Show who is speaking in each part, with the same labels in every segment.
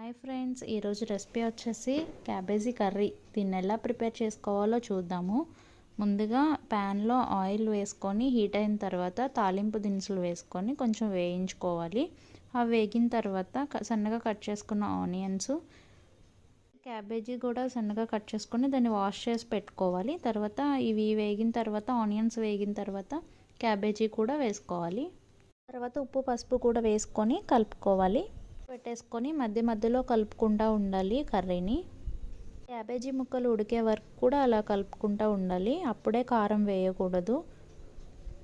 Speaker 1: Hi friends, ఈరోజు recipe వచ్చేసి cabbage curry. దీన్ని ఎలా ప్రిపేర్ చేసుకోవాలో చూద్దాము. ముందుగా ప్యాన్లో ఆయిల్ వేసుకొని హీట్ అయిన తర్వాత తాలింపు దినుసులు వేసుకొని కొంచెం వేయించుకోవాలి. అవి వేగిన తర్వాత సన్నగా కట్ చేసుకున్న ఆనియన్స్, క్యాబేజీ కూడా సన్నగా కట్ చేసుకొని దాన్ని వాష్ చేసి పెట్టుకోవాలి. తర్వాత ఇవి వేగిన తర్వాత ఆనియన్స్ వేగిన తర్వాత క్యాబేజీ కూడా వేసుకోవాలి. తర్వాత ఉప్పు పసుపు కూడా వేసుకొని కలుపుకోవాలి. పెట్టేసుకొని మధ్య మధ్యలో కలుపుకుంటూ ఉండాలి కర్రీని. క్యాబేజీ ముక్కలు ఉడికే వరకు కూడా అలా కలుపుకుంటూ ఉండాలి. అప్పుడే కారం వేయకూడదు.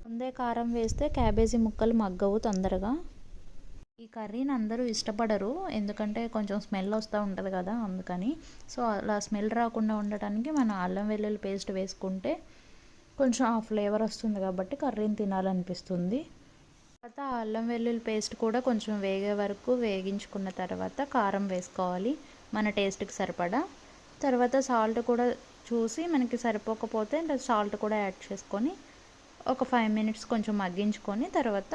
Speaker 1: ముందే కారం వేస్తే క్యాబేజీ ముక్కలు మగ్గవు తొందరగా. ఈ కర్రీని అందరూ ఇష్టపడరు, ఎందుకంటే కొంచెం స్మెల్ వస్తూ ఉంటుంది కదా, అందుకని. సో అలా స్మెల్ రాకుండా ఉండటానికి మనం అల్లం వెల్లుల్లి పేస్ట్ వేసుకుంటే కొంచెం ఆ ఫ్లేవర్ వస్తుంది కాబట్టి కర్రీని తినాలనిపిస్తుంది. తర్వాత అల్లం వెల్లుల్లి పేస్ట్ కూడా కొంచెం వేగే వరకు వేగించుకున్న తర్వాత కారం వేసుకోవాలి మన టేస్ట్కి సరిపడా. తర్వాత సాల్ట్ కూడా చూసి మనకి సరిపోకపోతే సాల్ట్ కూడా యాడ్ చేసుకొని ఒక 5 మినిట్స్ కొంచెం మగ్గించుకొని తర్వాత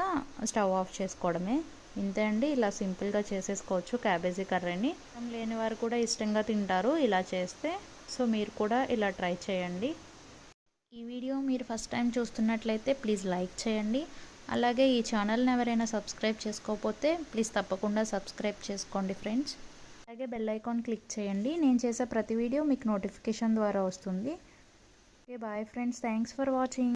Speaker 1: స్టవ్ ఆఫ్ చేసుకోవడమే. ఇంతే అండి, ఇలా సింపుల్గా చేసేసుకోవచ్చు క్యాబేజీ కర్రీని. లేని వారు కూడా ఇష్టంగా తింటారు ఇలా చేస్తే. సో మీరు కూడా ఇలా ట్రై చేయండి. ఈ వీడియో మీరు ఫస్ట్ టైం చూస్తున్నట్లయితే ప్లీజ్ లైక్ చేయండి. అలాగే ఈ ఛానల్ని ఎవరైనా సబ్స్క్రైబ్ చేసుకోకపోతే ప్లీజ్ తప్పకుండా సబ్స్క్రైబ్ చేసుకోండి ఫ్రెండ్స్. అలాగే బెల్ ఐకాన్ క్లిక్ చేయండి. నేను చేసే ప్రతి వీడియో మీకు నోటిఫికేషన్ ద్వారా వస్తుంది. Okay, bye friends, thanks for watching.